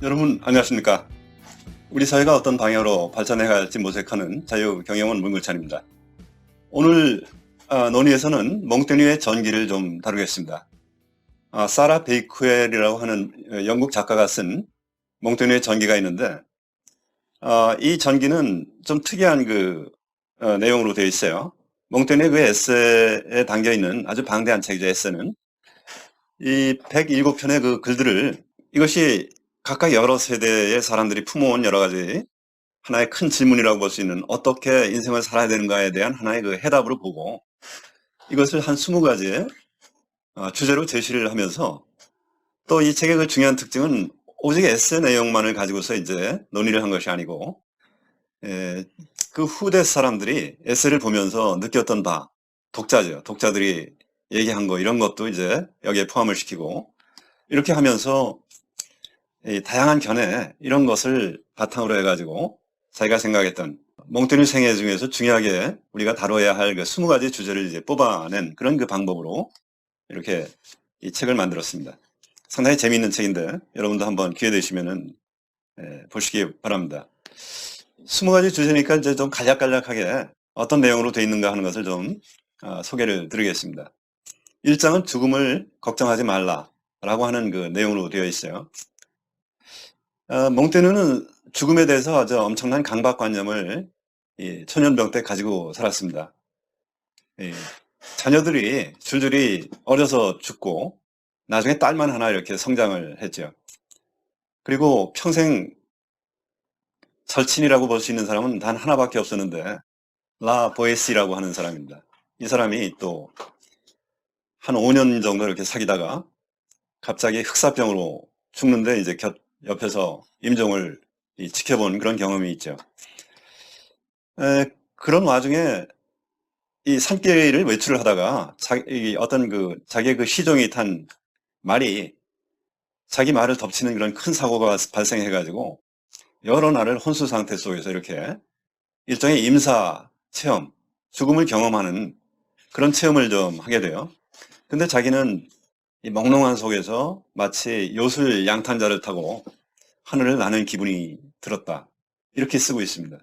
여러분 안녕하십니까? 우리 사회가 어떤 방향으로 발전해 갈지 모색하는 자유경영원 문글찬입니다. 오늘 논의에서는 몽테뉴의 전기를 좀 다루겠습니다. 사라 베이크웰이라고 하는 영국 작가가 쓴 몽테뉴의 전기가 있는데 이 전기는 좀 특이한 내용으로 되어 있어요. 몽테뉴의 그 에세이에 담겨있는 아주 방대한 책이죠. 에세이는 이 107편의 그 글들을 이것이 각각 여러 세대의 사람들이 품어온 여러 가지 하나의 큰 질문이라고 볼 수 있는 어떻게 인생을 살아야 되는가에 대한 하나의 그 해답으로 보고 이것을 한 20가지의 주제로 제시를 하면서 또 이 책의 그 중요한 특징은 오직 에세 내용만을 가지고서 이제 논의를 한 것이 아니고 그 후대 사람들이 에세를 보면서 느꼈던 바, 독자들이 얘기한 거 이런 것도 이제 여기에 포함을 시키고 이렇게 하면서 이 다양한 견해 이런 것을 바탕으로 해가지고 자기가 생각했던 몽테뉴 생애 중에서 중요하게 우리가 다뤄야 할 그 20가지 주제를 이제 뽑아낸 그런 그 방법으로 이렇게 이 책을 만들었습니다. 상당히 재미있는 책인데 여러분도 한번 기회 되시면은 보시기 바랍니다. 20가지 주제니까 이제 좀 간략간략하게 어떤 내용으로 되어 있는가 하는 것을 좀 소개를 드리겠습니다. 1장은 죽음을 걱정하지 말라라고 하는 그 내용으로 되어 있어요. 몽테뉴는 죽음에 대해서 아주 엄청난 강박관념을 초년병 때 가지고 살았습니다. 자녀들이 줄줄이 어려서 죽고 나중에 딸만 하나 이렇게 성장을 했죠. 그리고 평생 절친이라고 볼 수 있는 사람은 단 하나밖에 없었는데 라 보에시라고 하는 사람입니다. 이 사람이 또 한 5년 정도 이렇게 사귀다가 갑자기 흑사병으로 죽는데 이제 옆에서 임종을 지켜본 그런 경험이 있죠. 그런 와중에 이 산길을 외출을 하다가 자기의 그 시종이 탄 말이 자기 말을 덮치는 그런 큰 사고가 발생해가지고 여러 날을 혼수 상태 속에서 이렇게 일종의 임사 체험, 죽음을 경험하는 그런 체험을 좀 하게 돼요. 근데 자기는 이 몽롱한 속에서 마치 요술 양탄자를 타고 하늘을 나는 기분이 들었다. 이렇게 쓰고 있습니다.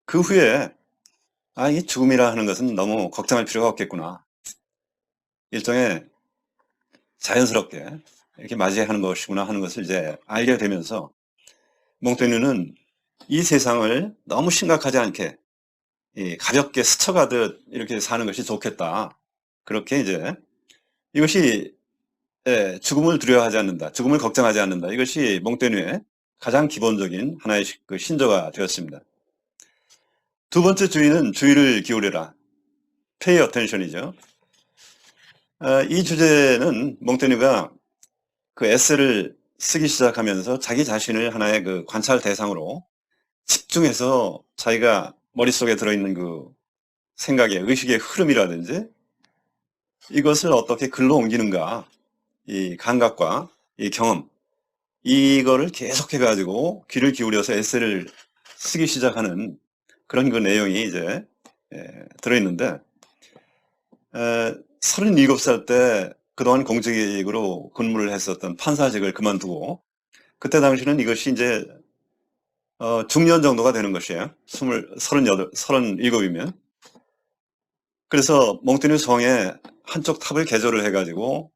그 후에 이 죽음이라 하는 것은 너무 걱정할 필요가 없겠구나. 일종의 자연스럽게 이렇게 맞이하는 것이구나 하는 것을 이제 알게 되면서 몽테뉴는 이 세상을 너무 심각하지 않게 가볍게 스쳐가듯 이렇게 사는 것이 좋겠다. 그렇게 이제 이것이 죽음을 두려워하지 않는다. 죽음을 걱정하지 않는다. 이것이 몽테뉴의 가장 기본적인 하나의 그 신조가 되었습니다. 두 번째 주의는 주의를 기울여라. Pay attention이죠. 이 주제는 몽테뉴가 그 에세이를 쓰기 시작하면서 자기 자신을 하나의 그 관찰 대상으로 집중해서 자기가 머릿속에 들어있는 그 생각의 의식의 흐름이라든지 이것을 어떻게 글로 옮기는가 이 감각과 이 경험 이거를 계속해 가지고 귀를 기울여서 에세이를 쓰기 시작하는 그런 그 내용이 이제 들어있는데 37살 때 그동안 공직으로 근무를 했었던 판사직을 그만두고 그때 당시는 이것이 이제 중년 정도가 되는 것이에요. 37이면. 그래서 몽테뉴 성에 한쪽 탑을 개조를 해가지고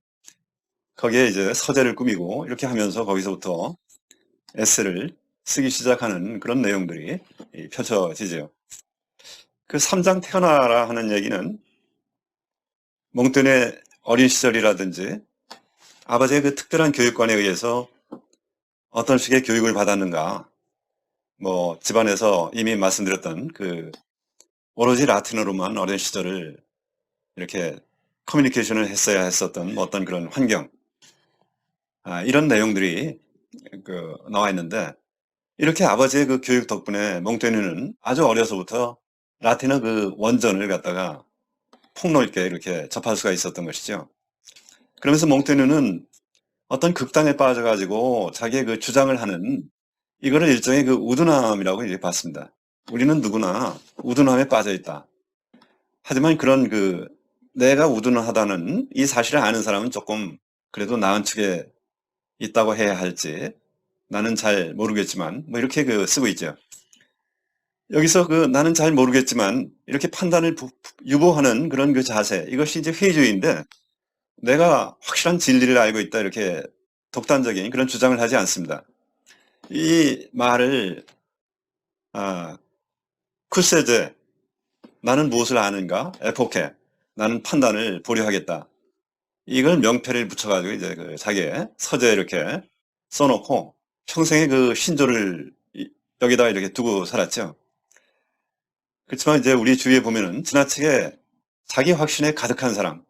거기에 이제 서재를 꾸미고 이렇게 하면서 거기서부터 에세이를 쓰기 시작하는 그런 내용들이 펼쳐지죠. 그 3장 태어나라 하는 얘기는 몽테뉴의 어린 시절이라든지 아버지의 그 특별한 교육관에 의해서 어떤 식의 교육을 받았는가 뭐 집안에서 이미 말씀드렸던 그 오로지 라틴어로만 어린 시절을 이렇게 커뮤니케이션을 했어야 했었던 뭐 어떤 그런 환경 이런 내용들이 나와 있는데 이렇게 아버지의 그 교육 덕분에 몽테뉴는 아주 어려서부터 라틴어 그 원전을 갖다가 폭넓게 이렇게 접할 수가 있었던 것이죠. 그러면서 몽테뉴는 어떤 극단에 빠져가지고 자기의 그 주장을 하는 이거를 일종의 그 우둔함이라고 이렇게 봤습니다. 우리는 누구나 우둔함에 빠져 있다. 하지만 그런 내가 우둔하다는 이 사실을 아는 사람은 조금 그래도 나은 측에 있다고 해야 할지 나는 잘 모르겠지만 뭐 이렇게 쓰고 있죠. 여기서 나는 잘 모르겠지만 이렇게 판단을 유보하는 그런 자세, 이것이 이제 회의주의인데, 내가 확실한 진리를 알고 있다 이렇게 독단적인 그런 주장을 하지 않습니다. 이 말을 쿠세제, 나는 무엇을 아는가, 에포케, 나는 판단을 보류하겠다, 이걸 명패를 붙여가지고 이제 자기의 서재에 이렇게 써놓고 평생의 신조를 여기다 이렇게 두고 살았죠. 그렇지만 이제 우리 주위에 보면은 지나치게 자기 확신에 가득한 사람,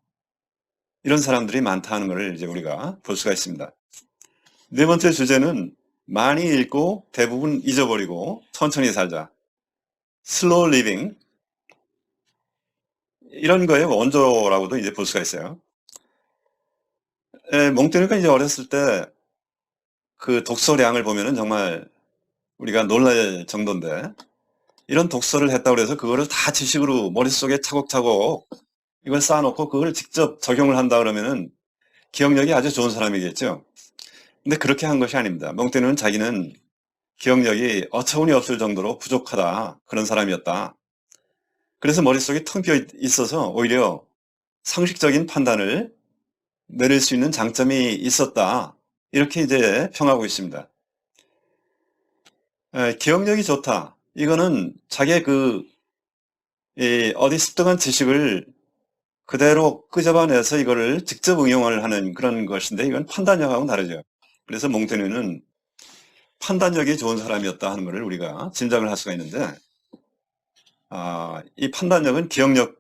이런 사람들이 많다는 것을 이제 우리가 볼 수가 있습니다. 네 번째 주제는 많이 읽고 대부분 잊어버리고 천천히 살자. 슬로우 리빙. 이런 거의 원조라고도 이제 볼 수가 있어요. 몽테뉴가 이제 어렸을 때 독서량을 보면은 정말 우리가 놀랄 정도인데, 이런 독서를 했다고 해서 그거를 다 지식으로 머릿속에 차곡차곡 이걸 쌓아놓고 그걸 직접 적용을 한다 그러면은 기억력이 아주 좋은 사람이겠죠. 근데 그렇게 한 것이 아닙니다. 몽테뉴는 자기는 기억력이 어처구니 없을 정도로 부족하다, 그런 사람이었다. 그래서 머릿속이 텅 비어 있어서 오히려 상식적인 판단을 내릴 수 있는 장점이 있었다, 이렇게 이제 평하고 있습니다. 기억력이 좋다, 이거는 자기의 어디 습득한 지식을 그대로 끄집어내서 이거를 직접 응용을 하는 그런 것인데, 이건 판단력하고는 다르죠. 그래서 몽테뉴는 판단력이 좋은 사람이었다 하는 것을 우리가 짐작을 할 수가 있는데, 이 판단력은 기억력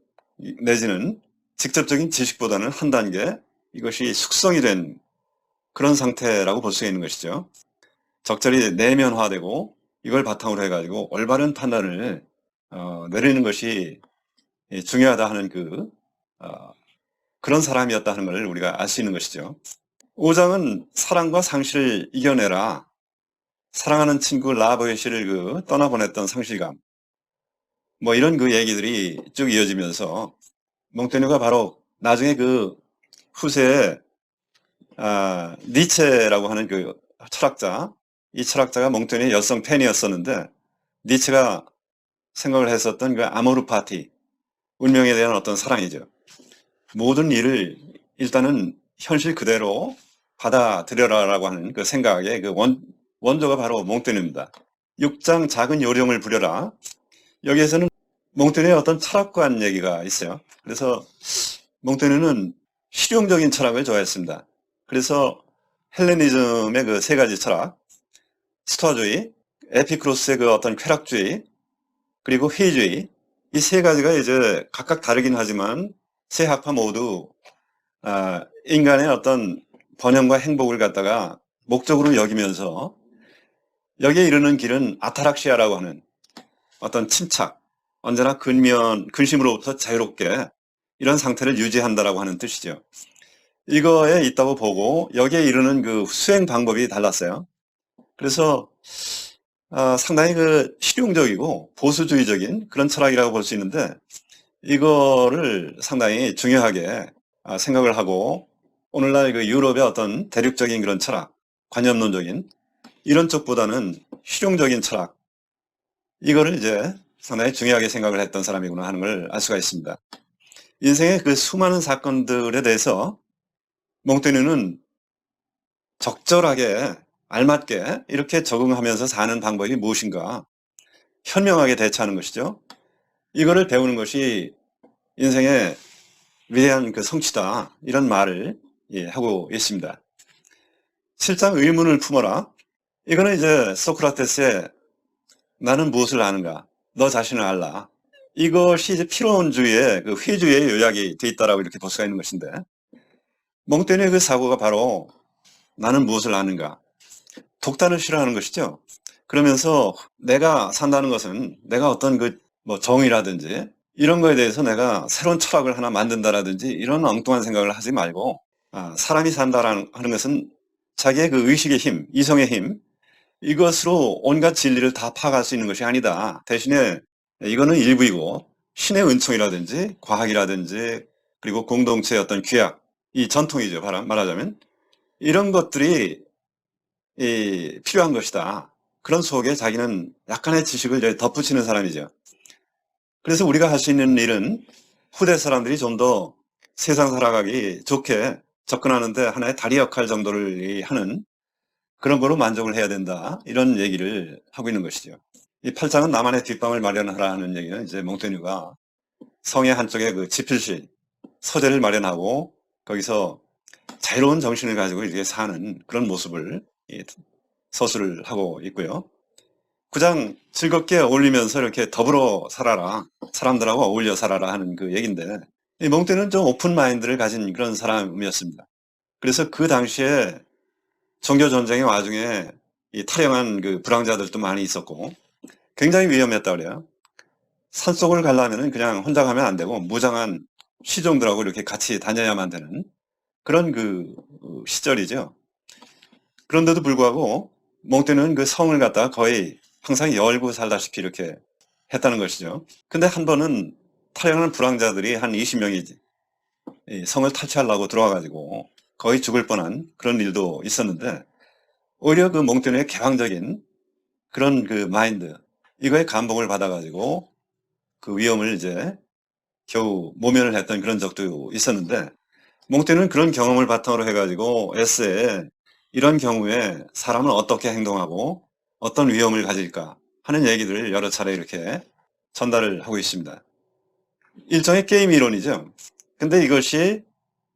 내지는 직접적인 지식보다는 한 단계 이것이 숙성이 된 그런 상태라고 볼 수 있는 것이죠. 적절히 내면화되고 이걸 바탕으로 해가지고 올바른 판단을 내리는 것이 중요하다 하는 그런 사람이었다 하는 것을 우리가 알 수 있는 것이죠. 5장은 사랑과 상실을 이겨내라. 사랑하는 친구 라보에시를 떠나보냈던 상실감, 뭐 이런 얘기들이 쭉 이어지면서 몽테뉴가 바로 나중에 후세에 니체라고 하는 철학자, 이 철학자가 몽테뉴의 여성 팬이었었는데, 니체가 생각을 했었던 아모르 파티, 운명에 대한 어떤 사랑이죠. 모든 일을 일단은 현실 그대로 받아들여라라고 하는 생각의 원조가 바로 몽테뉴입니다. 6장 작은 요령을 부려라. 여기에서는 몽테뉴의 어떤 철학관 얘기가 있어요. 그래서 몽테뉴는 실용적인 철학을 좋아했습니다. 그래서 헬레니즘의 세 가지 철학, 스토아주의, 에피크로스의 어떤 쾌락주의, 그리고 회의주의, 이 세 가지가 이제 각각 다르긴 하지만 세 학파 모두 인간의 어떤 번영과 행복을 갖다가 목적으로 여기면서 여기에 이르는 길은 아타락시아라고 하는 어떤 침착, 언제나 근심으로부터 자유롭게 이런 상태를 유지한다라고 하는 뜻이죠. 이거에 있다고 보고 여기에 이르는 수행 방법이 달랐어요. 그래서 상당히 실용적이고 보수주의적인 그런 철학이라고 볼 수 있는데, 이거를 상당히 중요하게 생각을 하고 오늘날 유럽의 어떤 대륙적인 그런 철학, 관념론적인 이런 쪽보다는 실용적인 철학, 이거를 이제 상당히 중요하게 생각을 했던 사람이구나 하는 걸 알 수가 있습니다. 인생의 수많은 사건들에 대해서 몽테뉴는 적절하게 알맞게 이렇게 적응하면서 사는 방법이 무엇인가 현명하게 대처하는 것이죠. 이거를 배우는 것이 인생의 위대한 성취다, 이런 말을 하고 있습니다. 7장 의문을 품어라. 이거는 이제 소크라테스의 나는 무엇을 아는가, 너 자신을 알라, 이것이 이제 필론주의의 회의주의의 요약이 되어 있다라고 이렇게 볼 수가 있는 것인데, 몽테뉴의 사고가 바로 나는 무엇을 아는가, 독단을 싫어하는 것이죠. 그러면서 내가 산다는 것은 내가 어떤 정의라든지 이런 거에 대해서 내가 새로운 철학을 하나 만든다라든지 이런 엉뚱한 생각을 하지 말고, 사람이 산다라는 것은 자기의 의식의 힘, 이성의 힘, 이것으로 온갖 진리를 다 파악할 수 있는 것이 아니다. 대신에 이거는 일부이고 신의 은총이라든지 과학이라든지 그리고 공동체의 어떤 규약, 이 전통이죠. 말하자면 이런 것들이 필요한 것이다. 그런 속에 자기는 약간의 지식을 이제 덧붙이는 사람이죠. 그래서 우리가 할 수 있는 일은 후대 사람들이 좀 더 세상 살아가기 좋게 접근하는데 하나의 다리 역할 정도를 하는 그런 거로 만족을 해야 된다. 이런 얘기를 하고 있는 것이죠. 이 8장은 나만의 뒷방을 마련하라 하는 얘기는 이제 몽테뉴가 성의 한쪽에 그 지필실, 서재를 마련하고 거기서 자유로운 정신을 가지고 이렇게 사는 그런 모습을 서술을 하고 있고요. 9장 즐겁게 어울리면서 이렇게 더불어 살아라. 사람들하고 어울려 살아라 하는 그 얘기인데 이 몽테뉴는 좀 오픈 마인드를 가진 그런 사람이었습니다. 그래서 그 당시에 종교 전쟁의 와중에 이 탈영한 그 불황자들도 많이 있었고 굉장히 위험했다 그래요. 산속을 가려면 그냥 혼자 가면 안 되고 무장한 시종들하고 이렇게 같이 다녀야만 되는 그런 그 시절이죠. 그런데도 불구하고 몽테뉴는 그 성을 갖다가 거의 항상 열고 살다시피 이렇게 했다는 것이죠. 근데 한 번은 탈영한 불황자들이 한 20명이 성을 탈취하려고 들어와가지고 거의 죽을 뻔한 그런 일도 있었는데 오히려 그 몽테뉴의 개방적인 그런 그 마인드 이거에 감동을 받아가지고 그 위험을 이제 겨우 모면을 했던 그런 적도 있었는데 몽테뉴는 그런 경험을 바탕으로 해가지고 에세이에 이런 경우에 사람은 어떻게 행동하고 어떤 위험을 가질까 하는 얘기들을 여러 차례 이렇게 전달을 하고 있습니다. 일종의 게임 이론이죠. 근데 이것이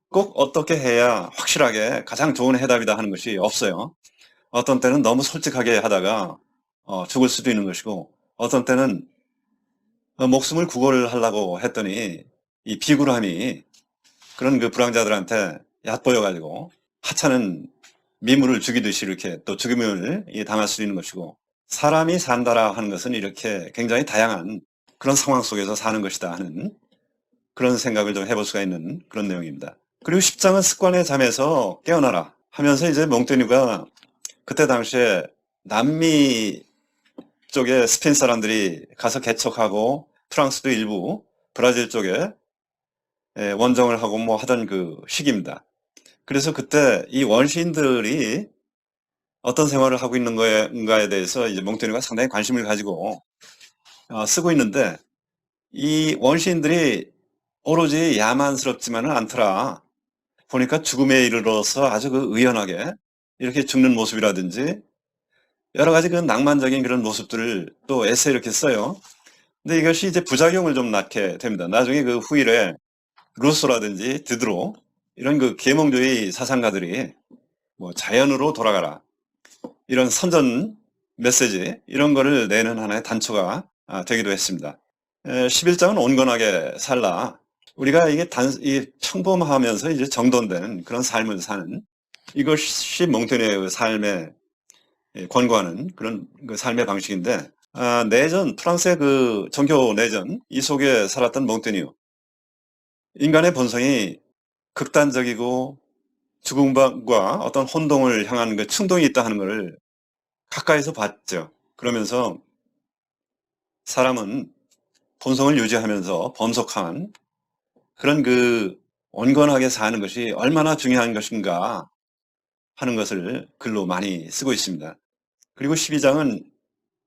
꼭 어떻게 해야 확실하게 가장 좋은 해답이다 하는 것이 없어요. 어떤 때는 너무 솔직하게 하다가 죽을 수도 있는 것이고 어떤 때는 목숨을 구걸을 하려고 했더니 이 비굴함이 그런 그 불황자들한테 얕보여가지고 하찮은 미물을 죽이듯이 이렇게 또 죽임을 당할 수 있는 것이고 사람이 산다라 하는 것은 이렇게 굉장히 다양한 그런 상황 속에서 사는 것이다 하는 그런 생각을 좀 해볼 수가 있는 그런 내용입니다. 그리고 10장은 습관의 잠에서 깨어나라 하면서 이제 몽테뉴가 그때 당시에 남미 쪽에 스페인 사람들이 가서 개척하고 프랑스도 일부 브라질 쪽에 원정을 하고 뭐 하던 그 시기입니다. 그래서 그때 이 원시인들이 어떤 생활을 하고 있는 거인가에 대해서 이제 몽테뉴가 상당히 관심을 가지고 쓰고 있는데 이 원시인들이 오로지 야만스럽지만은 않더라. 보니까 죽음에 이르러서 아주 그 의연하게 이렇게 죽는 모습이라든지 여러 가지 그 낭만적인 그런 모습들을 또 에세이 이렇게 써요. 근데 이것이 이제 부작용을 좀 낳게 됩니다. 나중에 그 후일에 루소라든지 드드로 이런 그 계몽주의 사상가들이 뭐 자연으로 돌아가라 이런 선전 메시지 이런 거를 내는 하나의 단초가 되기도 했습니다. 11장은 온건하게 살라. 우리가 이게 평범하면서 이제 정돈되는 그런 삶을 사는 이것이 몽테뉴의 삶의 권고하는 그런 그 삶의 방식인데 내전 프랑스의 그 종교 내전 이 속에 살았던 몽테뉴 인간의 본성이 극단적이고 죽음과 어떤 혼동을 향한 그 충동이 있다 하는 것을 가까이서 봤죠. 그러면서 사람은 본성을 유지하면서 범속한 그런 그 온건하게 사는 것이 얼마나 중요한 것인가 하는 것을 글로 많이 쓰고 있습니다. 그리고 12장은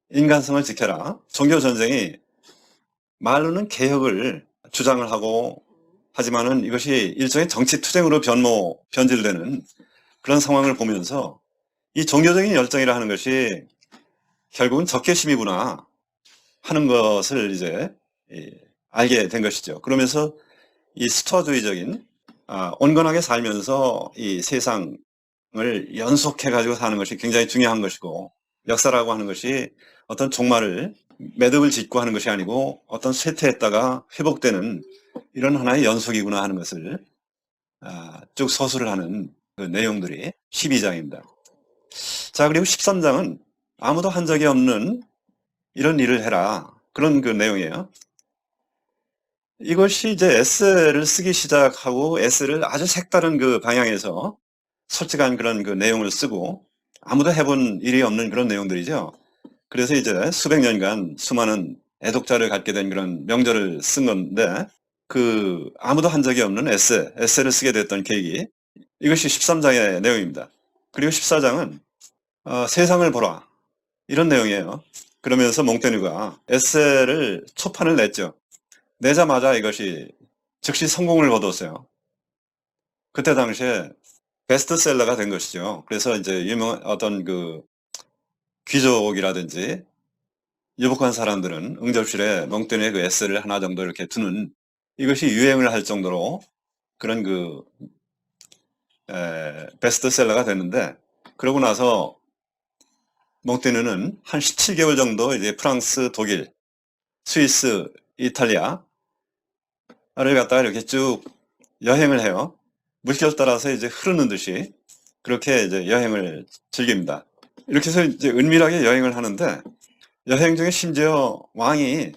인간성을 지켜라. 종교전쟁이 말로는 개혁을 주장을 하고 하지만은 이것이 일종의 정치투쟁으로 변질되는 그런 상황을 보면서 이 종교적인 열정이라 하는 것이 결국은 적개심이구나 하는 것을 이제 알게 된 것이죠. 그러면서 이 스토아주의적인 온건하게 살면서 이 세상을 연속해 가지고 사는 것이 굉장히 중요한 것이고 역사라고 하는 것이 어떤 종말을 매듭을 짓고 하는 것이 아니고 어떤 쇠퇴했다가 회복되는 이런 하나의 연속이구나 하는 것을 쭉 서술을 하는 그 내용들이 12장입니다. 자, 그리고 13장은 아무도 한 적이 없는 이런 일을 해라. 그런 그 내용이에요. 이것이 이제 에세이를 쓰기 시작하고 에세이를 아주 색다른 그 방향에서 솔직한 그런 그 내용을 쓰고 아무도 해본 일이 없는 그런 내용들이죠. 그래서 이제 수백 년간 수많은 애독자를 갖게 된 그런 명절을 쓴 건데 그 아무도 한 적이 없는 에세이를 쓰게 됐던 계기 이것이 13장의 내용입니다. 그리고 14장은 세상을 보라. 이런 내용이에요. 그러면서 몽테뉴가 에세이를 초판을 냈죠. 내자마자 이것이 즉시 성공을 거뒀어요. 그때 당시에 베스트셀러가 된 것이죠. 그래서 이제 유명한 어떤 그 귀족이라든지 유복한 사람들은 응접실에 몽테뉴의 그 에세이를 하나 정도 이렇게 두는, 이것이 유행을 할 정도로 그런 그 베스트셀러가 됐는데, 그러고 나서 몽테뉴는 한 17개월 정도 이제 프랑스, 독일, 스위스, 이탈리아를 갖다가 이렇게 쭉 여행을 해요. 물결 따라서 이제 흐르는 듯이 그렇게 이제 여행을 즐깁니다. 이렇게 해서 이제 은밀하게 여행을 하는데, 여행 중에 심지어 왕이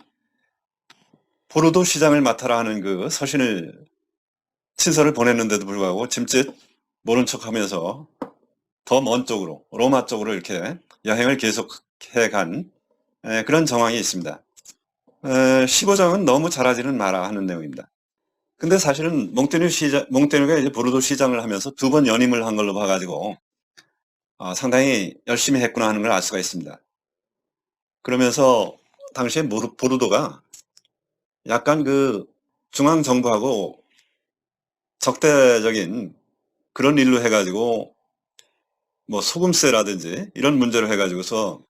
보르도 시장을 맡아라 하는 그 서신을, 친서를 보냈는데도 불구하고 짐짓 모른 척 하면서 더 먼 쪽으로, 로마 쪽으로 이렇게 여행을 계속해 간 그런 정황이 있습니다. 15장은 너무 잘하지는 마라 하는 내용입니다. 근데 사실은 몽테뉴가 이제 보르도 시장을 하면서 2번 연임을 한 걸로 봐가지고 상당히 열심히 했구나 하는 걸 알 수가 있습니다. 그러면서 당시에 보르도가 약간 그 중앙정부하고 적대적인 그런 일로 해가지고 뭐 소금세라든지 이런 문제로 해가지고서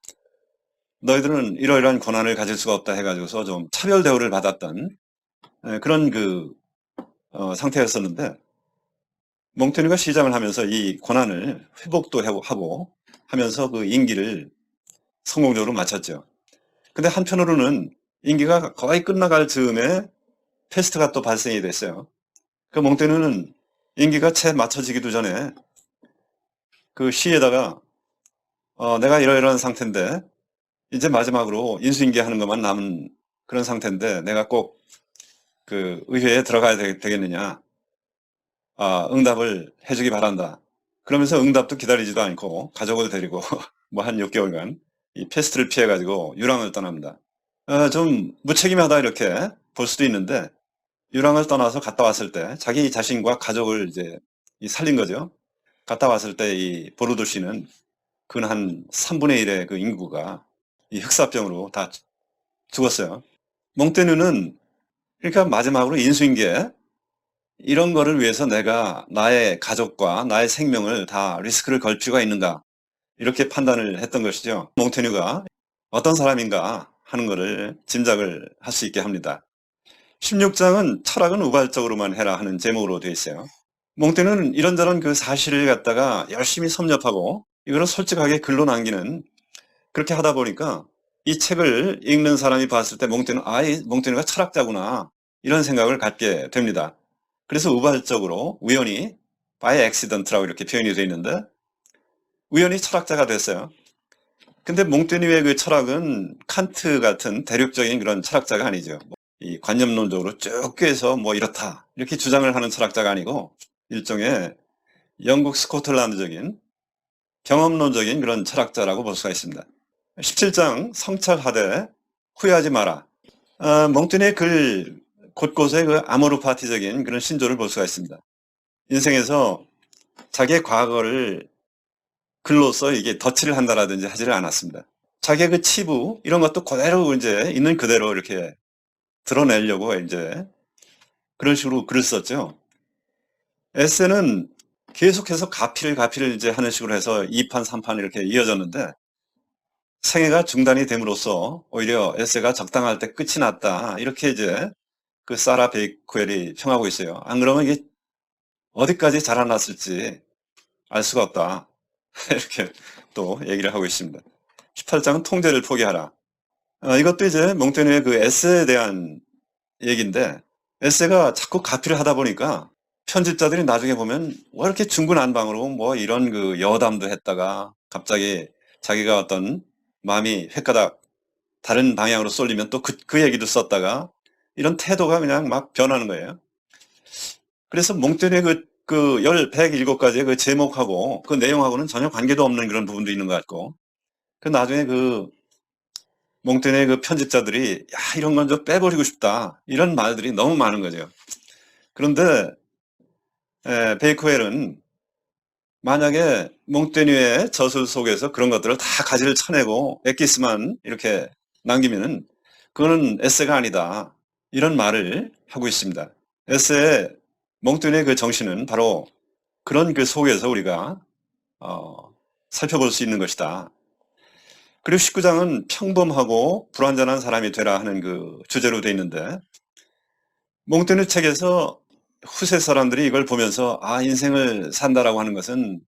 너희들은 이러이러한 권한을 가질 수가 없다 해가지고서 좀 차별 대우를 받았던 그런 그 상태였었는데, 몽테뉴가 시장을 하면서 이 권한을 회복도 하고 하면서 그 임기를 성공적으로 마쳤죠. 근데 한편으로는 임기가 거의 끝나갈 즈음에 패스트가 또 발생이 됐어요. 그 몽테뉴는 임기가 채 맞춰지기도 전에 그 시에다가 내가 이러이러한 상태인데 이제 마지막으로 인수인계하는 것만 남은 그런 상태인데 내가 꼭 그 의회에 들어가야 되겠느냐, 응답을 해주기 바란다. 그러면서 응답도 기다리지도 않고 가족을 데리고 뭐 한 6개월간 이 패스트를 피해가지고 유랑을 떠납니다. 좀 무책임하다 이렇게 볼 수도 있는데, 유랑을 떠나서 갔다 왔을 때 자기 자신과 가족을 이제 살린 거죠. 갔다 왔을 때 이 보르도 시는 근 한 3분의 1의 그 인구가 이 흑사병으로 다 죽었어요. 몽테뉴는 그러니까 마지막으로 인수인계, 이런 거를 위해서 내가 나의 가족과 나의 생명을 다 리스크를 걸 필요가 있는가, 이렇게 판단을 했던 것이죠. 몽테뉴가 어떤 사람인가 하는 것을 짐작을 할 수 있게 합니다. 16장은 철학은 우발적으로만 해라 하는 제목으로 되어 있어요. 몽테뉴는 이런저런 그 사실을 갖다가 열심히 섭렵하고 이거를 솔직하게 글로 남기는, 그렇게 하다 보니까 이 책을 읽는 사람이 봤을 때 몽테뉴가 철학자구나 이런 생각을 갖게 됩니다. 그래서 우발적으로, 우연히, by accident라고 이렇게 표현이 되어 있는데, 우연히 철학자가 됐어요. 근데 몽테뉴의 그 철학은 칸트 같은 대륙적인 그런 철학자가 아니죠. 이 관념론적으로 쭉 꿰서 뭐 이렇다 이렇게 주장을 하는 철학자가 아니고, 일종의 영국 스코틀랜드적인 경험론적인 그런 철학자라고 볼 수가 있습니다. 17장 성찰하되 후회하지 마라. 몽테뉴의 글 곳곳에 그 아모르 파티적인 그런 신조를 볼 수가 있습니다. 인생에서 자기의 과거를 글로써 이게 덧칠을 한다라든지 하지를 않았습니다. 자기의 그 치부 이런 것도 그대로 이제 있는 그대로 이렇게 드러내려고 이제 그런 식으로 글을 썼죠. 에세는 계속해서 가필을 이제 하는 식으로 해서 2판, 3판 이렇게 이어졌는데, 생애가 중단이 됨으로써 오히려 에세가 적당할 때 끝이 났다, 이렇게 이제 그 사라 베이쿠엘이 평하고 있어요. 안 그러면 이게 어디까지 자라났을지 알 수가 없다. 이렇게 또 얘기를 하고 있습니다. 18장은 통제를 포기하라. 이것도 이제 몽테뉴의 그 에세에 대한 얘기인데, 에세가 자꾸 가필을 하다 보니까 편집자들이 나중에 보면 왜 이렇게 중구난방으로 뭐 이런 그 여담도 했다가 갑자기 자기가 어떤 마음이 획가닥 다른 방향으로 쏠리면 또 그 얘기도 썼다가, 이런 태도가 그냥 막 변하는 거예요. 그래서 몽테뉴의 그 107가지의 그 제목하고 그 내용하고는 전혀 관계도 없는 그런 부분도 있는 것 같고, 그 나중에 그 몽테뉴의 그 편집자들이 야, 이런 건 좀 빼버리고 싶다, 이런 말들이 너무 많은 거죠. 그런데 베이커웰은 만약에 몽테뉴의 저술 속에서 그런 것들을 다 가지를 쳐내고 엑기스만 이렇게 남기면은 그거는 에세가 아니다. 이런 말을 하고 있습니다. 에세의 몽테뉴의 그 정신은 바로 그런 그 속에서 우리가 살펴볼 수 있는 것이다. 그리고 19장은 평범하고 불완전한 사람이 되라 하는 그 주제로 되어 있는데 몽테뉴 책에서 후세 사람들이 이걸 보면서 인생을 산다라고 하는 것은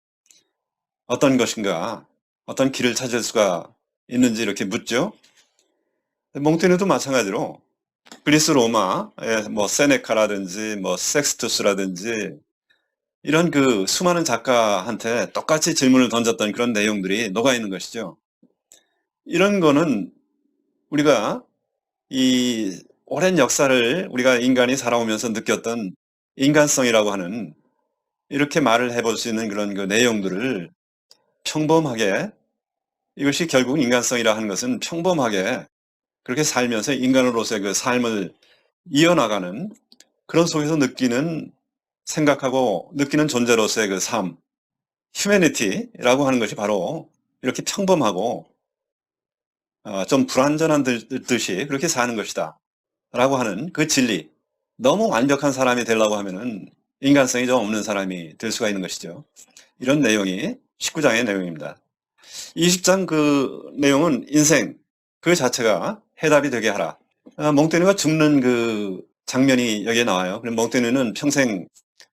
어떤 것인가, 어떤 길을 찾을 수가 있는지 이렇게 묻죠. 몽테뉴도 마찬가지로 그리스 로마의 뭐 세네카라든지 뭐 섹스투스라든지 이런 그 수많은 작가한테 똑같이 질문을 던졌던 그런 내용들이 녹아 있는 것이죠. 이런 거는 우리가 이 오랜 역사를 우리가 인간이 살아오면서 느꼈던 인간성이라고 하는 이렇게 말을 해볼 수 있는 그런 그 내용들을 평범하게 이것이 결국 인간성이라 하는 것은 평범하게 그렇게 살면서 인간으로서의 그 삶을 이어나가는 그런 속에서 느끼는 생각하고 느끼는 존재로서의 그 삶, 휴머니티라고 하는 것이 바로 이렇게 평범하고 좀 불완전한 듯이 그렇게 사는 것이다 라고 하는 그 진리. 너무 완벽한 사람이 되려고 하면은 인간성이 좀 없는 사람이 될 수가 있는 것이죠. 이런 내용이 19장의 내용입니다. 20장 그 내용은 인생 그 자체가 해답이 되게 하라. 몽테뉴가 죽는 그 장면이 여기에 나와요. 그럼 몽테뉴는 평생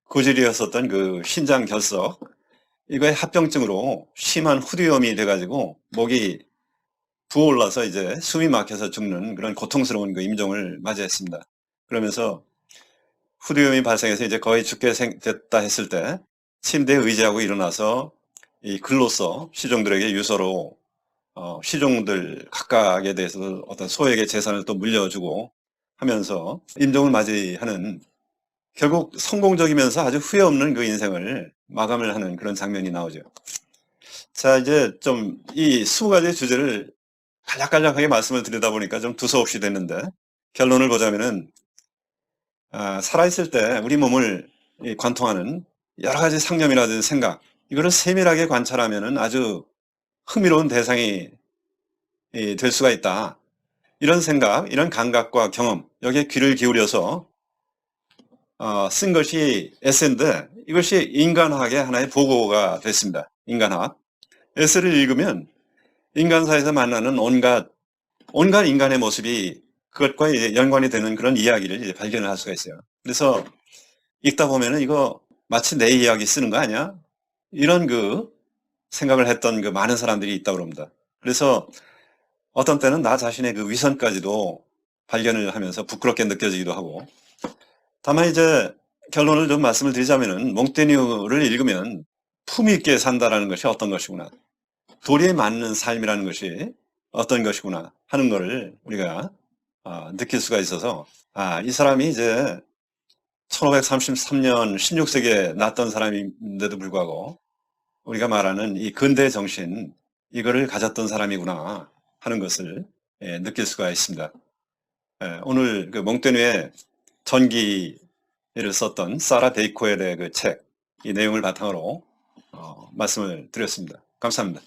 고질이었었던 그 신장 결석 이거에 합병증으로 심한 후두염이 돼가지고 목이 부어올라서 이제 숨이 막혀서 죽는 그런 고통스러운 그 임종을 맞이했습니다. 그러면서 후두염이 발생해서 이제 거의 죽게 됐다 했을 때 침대에 의지하고 일어나서 이 글로써 시종들에게 유서로 시종들 각각에 대해서 어떤 소에게 재산을 또 물려주고 하면서 임종을 맞이하는 결국 성공적이면서 아주 후회 없는 그 인생을 마감을 하는 그런 장면이 나오죠. 자, 이제 좀 이 20가지의 주제를 간략간략하게 말씀을 드리다 보니까 좀 두서없이 됐는데 결론을 보자면은 살아있을 때 우리 몸을 관통하는 여러 가지 상념이라든지 생각 이거를 세밀하게 관찰하면은 아주 흥미로운 대상이 될 수가 있다. 이런 생각, 이런 감각과 경험 여기에 귀를 기울여서 쓴 것이 에세인데 이것이 인간학의 하나의 보고가 됐습니다. 인간학. 에세를 읽으면 인간사에서 만나는 온갖 인간의 모습이 그것과 이제 연관이 되는 그런 이야기를 이제 발견을 할 수가 있어요. 그래서 읽다 보면은 이거 마치 내 이야기 쓰는 거 아니야? 이런 그 생각을 했던 그 많은 사람들이 있다고 합니다. 그래서 어떤 때는 나 자신의 그 위선까지도 발견을 하면서 부끄럽게 느껴지기도 하고 다만 이제 결론을 좀 말씀을 드리자면은 몽테뉴를 읽으면 품위 있게 산다라는 것이 어떤 것이구나. 도리에 맞는 삶이라는 것이 어떤 것이구나 하는 것을 우리가 느낄 수가 있어서 이 사람이 이제 1533년 16세기에 났던 사람인데도 불구하고 우리가 말하는 이 근대 정신 이거를 가졌던 사람이구나 하는 것을 느낄 수가 있습니다. 오늘 그 몽테뉴의 전기를 썼던 사라 베이코엘의 그 책, 이 내용을 바탕으로 말씀을 드렸습니다. 감사합니다.